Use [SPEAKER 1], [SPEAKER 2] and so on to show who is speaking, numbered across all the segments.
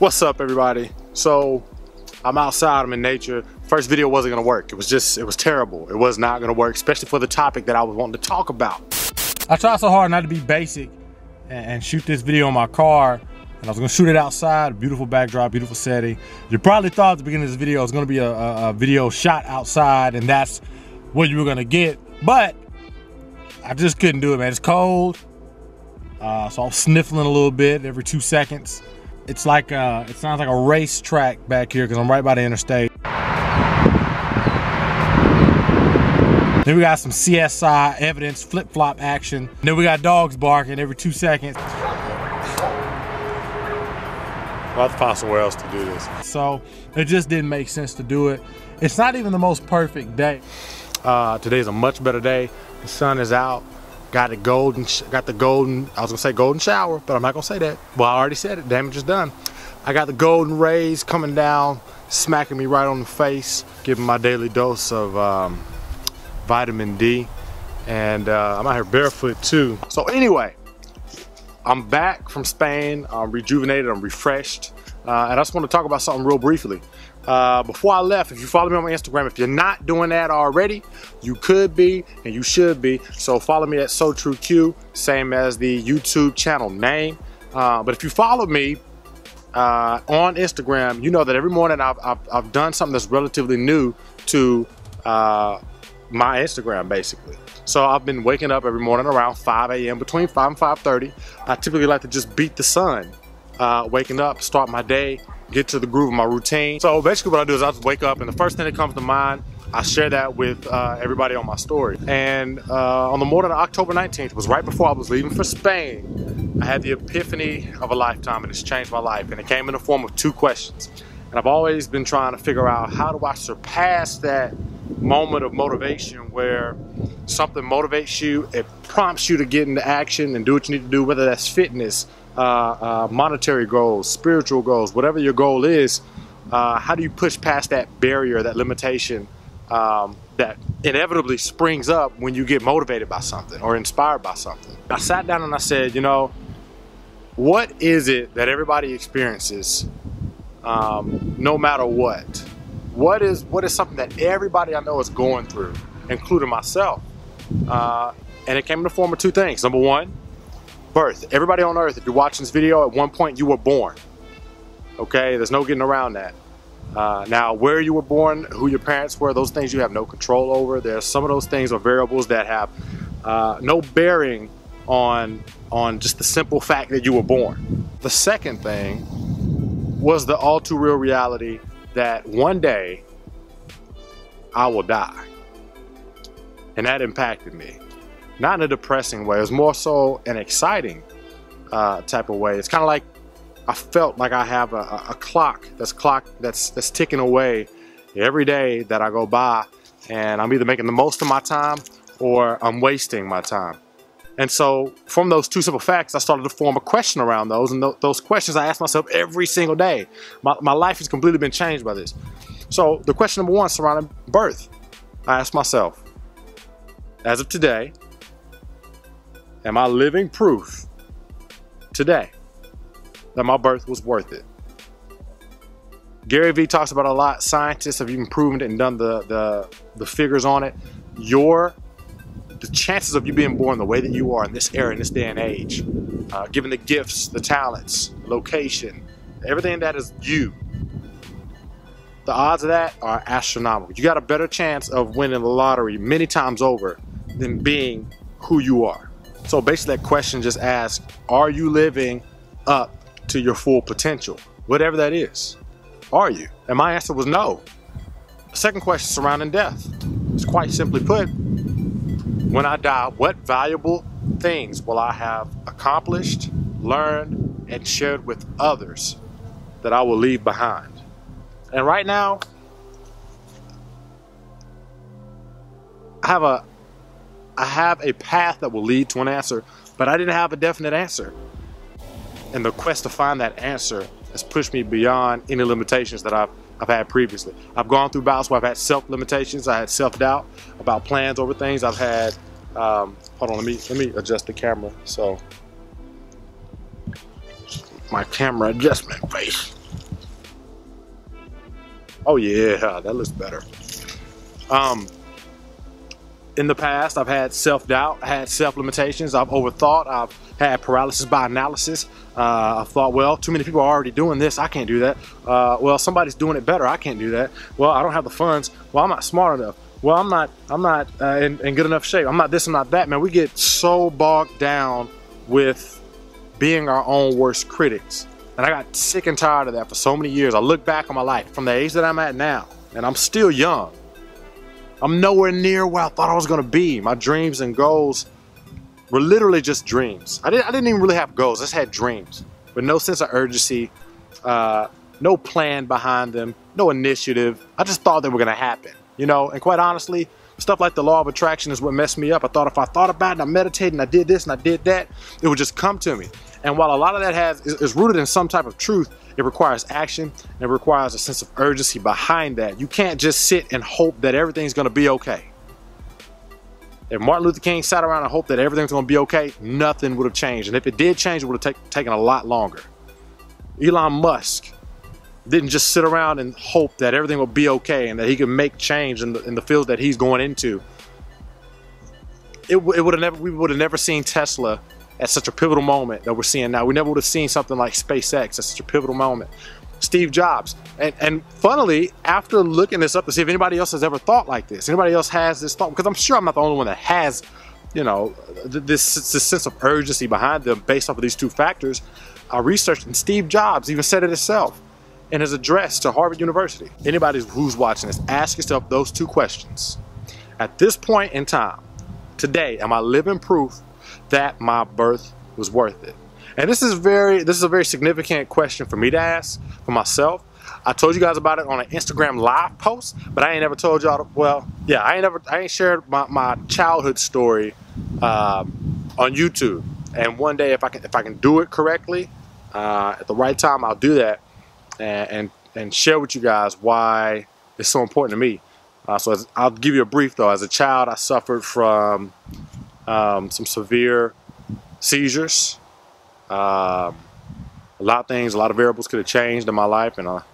[SPEAKER 1] What's up, everybody? So I'm outside, I'm in nature. First video wasn't gonna work. It was terrible. It was not gonna work, especially for the topic that I was wanting to talk about. I tried so hard not to be basic and shoot this video in my car, and I was gonna shoot it outside, beautiful backdrop, beautiful setting. You probably thought at the beginning of this video it was gonna be a video shot outside and that's what you were gonna get, but I just couldn't do it, man. It's cold, so I'm sniffling a little bit every 2 seconds. It's like it sounds like a racetrack back here because I'm right by the interstate. Then we got some CSI evidence, flip-flop action. Then we got dogs barking every 2 seconds. I'll have to find somewhere else to do this. So it just didn't make sense to do it. It's not even the most perfect day. Today's a much better day. The sun is out. Got the golden, I was gonna say golden shower, but I'm not gonna say that. Well, I already said it, damage is done. I got the golden rays coming down, smacking me right on the face, giving my daily dose of vitamin D. And I'm out here barefoot too. So anyway, I'm back from Spain, I'm rejuvenated, I'm refreshed. And I just want to talk about something real briefly. Before I left, if you follow me on my Instagram, if you're not doing that already, you could be and you should be. So follow me at SoTrueQ, same as the YouTube channel name. But if you follow me on Instagram, you know that every morning I've done something that's relatively new to my Instagram, basically. So I've been waking up every morning around 5 a.m. between 5 and 5:30. I typically like to just beat the sun. Waking up, start my day, get to the groove of my routine. So basically what I do is I just wake up and the first thing that comes to mind, I share that with everybody on my story. And on the morning of October 19th, was right before I was leaving for Spain, I had the epiphany of a lifetime, and it's changed my life. And it came in the form of 2 questions. And I've always been trying to figure out, how do I surpass that moment of motivation where something motivates you, it prompts you to get into action and do what you need to do, whether that's fitness, monetary goals, spiritual goals, whatever your goal is. How do you push past that barrier, that limitation that inevitably springs up when you get motivated by something or inspired by something? I sat down and I said, you know, what is it that everybody experiences no matter what? What is something that everybody I know is going through, including myself? And it came in the form of 2 things. Number one, birth. Everybody on earth, if you're watching this video, at one point you were born. Okay, there's no getting around that. Now, where you were born, who your parents were, those things you have no control over. There's some of those things are variables that have no bearing on just the simple fact that you were born. The second thing was the all too real reality that one day I will die. And that impacted me. Not in a depressing way, it was more so an exciting type of way. It's kind of like I felt like I have a clock that's ticking away every day that I go by, and I'm either making the most of my time or I'm wasting my time. And so from those 2 simple facts, I started to form a question around those, and those questions I ask myself every single day. My life has completely been changed by this. So the question number 1 surrounding birth, I asked myself, as of today, am I living proof today that my birth was worth it? Gary Vee talks about it a lot. Scientists have even proven it and done the figures on it. The chances of you being born the way that you are in this era, in this day and age, given the gifts, the talents, location, everything that is you, the odds of that are astronomical. You got a better chance of winning the lottery many times over than being who you are. So basically that question just asks, are you living up to your full potential? Whatever that is. Are you? And my answer was no. The second question surrounding death is quite simply put, when I die, what valuable things will I have accomplished, learned, and shared with others that I will leave behind? And right now, I have a path that will lead to an answer, but I didn't have a definite answer. And the quest to find that answer has pushed me beyond any limitations that I've had previously. I've gone through bouts where I've had self-limitations, I had self-doubt about plans over things. I've had, hold on, let me adjust the camera. So, my camera adjustment face. Oh yeah, that looks better. In the past, I've had self-doubt, I had self-limitations, I've overthought, I've had paralysis by analysis. I've thought, well, too many people are already doing this, I can't do that. Well, somebody's doing it better, I can't do that. Well, I don't have the funds. Well, I'm not smart enough. Well, I'm not in good enough shape. I'm not this, I'm not that. Man, we get so bogged down with being our own worst critics. And I got sick and tired of that for so many years. I look back on my life from the age that I'm at now, and I'm still young. I'm nowhere near where I thought I was gonna be. My dreams and goals were literally just dreams. I didn't even really have goals, I just had dreams. With no sense of urgency, no plan behind them, no initiative. I just thought they were gonna happen, you know? And quite honestly, stuff like the law of attraction is what messed me up. I thought if I thought about it and I meditated and I did this and I did that, it would just come to me. And while a lot of that is rooted in some type of truth, it requires action and it requires a sense of urgency behind that. You can't just sit and hope that everything's gonna be okay. If Martin Luther King sat around and hoped that everything's gonna be okay, nothing would have changed. And if it did change, it would have taken a lot longer. Elon Musk didn't just sit around and hope that everything would be okay and that he could make change in the field that he's going into. We would have never seen Tesla at such a pivotal moment that we're seeing now. We never would have seen something like SpaceX at such a pivotal moment. Steve Jobs. And funnily, after looking this up to see if anybody else has ever thought like this, anybody else has this thought, because I'm sure I'm not the only one that has, you know, this sense of urgency behind them based off of these two factors, I researched, and Steve Jobs even said it himself in his address to Harvard University. Anybody who's watching this, ask yourself those two questions. At this point in time, today, am I living proof that my birth was worth it? And this is a very significant question for me to ask for myself. I told you guys about it on an Instagram live post, but I ain't never told y'all, well, yeah, I ain't shared my childhood story on YouTube. And one day, if I can do it correctly, at the right time, I'll do that and share with you guys why it's so important to me. I'll give you a brief though. As a child, I suffered from some severe seizures. A lot of things, a lot of variables could have changed in my life, and a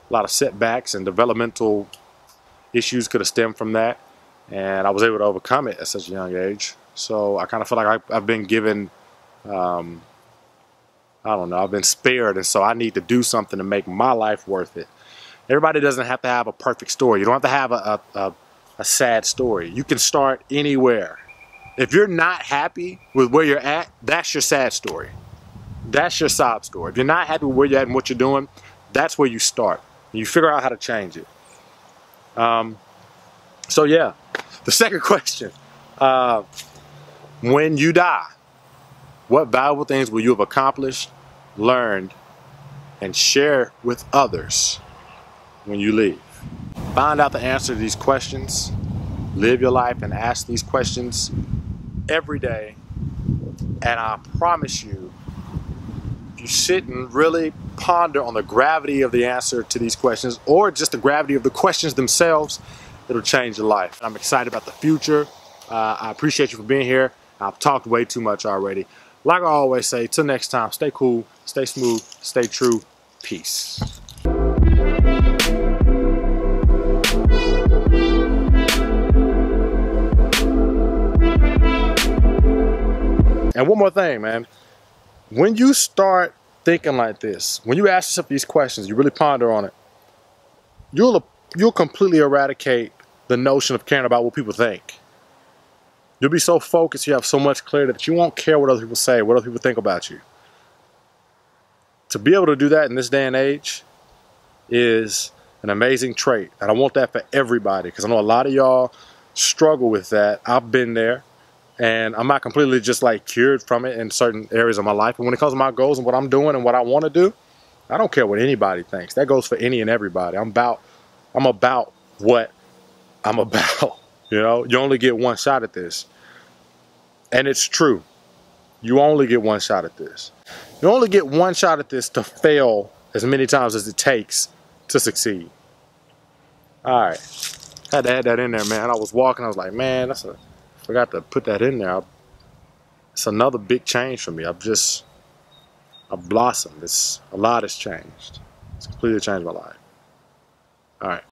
[SPEAKER 1] lot of setbacks and developmental issues could have stemmed from that. And I was able to overcome it at such a young age. So I kind of feel like I've been given, I don't know, I've been spared, and so I need to do something to make my life worth it. Everybody doesn't have to have a perfect story. You don't have to have a sad story. You can start anywhere. If you're not happy with where you're at, that's your sad story. That's your sob story. If you're not happy with where you're at and what you're doing, that's where you start. You figure out how to change it. So yeah, the second question, when you die, what valuable things will you have accomplished, learned, and share with others when you leave? Find out the answer to these questions, live your life and ask these questions every day, and I promise you, if you sit and really ponder on the gravity of the answer to these questions, or just the gravity of the questions themselves, it'll change your life. I'm excited about the future. I appreciate you for being here. I've talked way too much already. Like I always say, till next time, stay cool, stay smooth, stay true. Peace. And one more thing, man. When you start thinking like this, when you ask yourself these questions, you really ponder on it, you'll completely eradicate the notion of caring about what people think. You'll be so focused, you have so much clarity that you won't care what other people say, what other people think about you. To be able to do that in this day and age is an amazing trait. And I want that for everybody, because I know a lot of y'all struggle with that. I've been there. And I'm not completely just like cured from it in certain areas of my life. But when it comes to my goals and what I'm doing and what I want to do, I don't care what anybody thinks. That goes for any and everybody. I'm about what I'm about. You know, you only get one shot at this. And it's true. You only get one shot at this. You only get one shot at this to fail as many times as it takes to succeed. All right. Had to add that in there, man. I was walking. I was like, man, forgot to put that in there. It's another big change for me. I've blossomed. A lot has changed. It's completely changed my life. All right.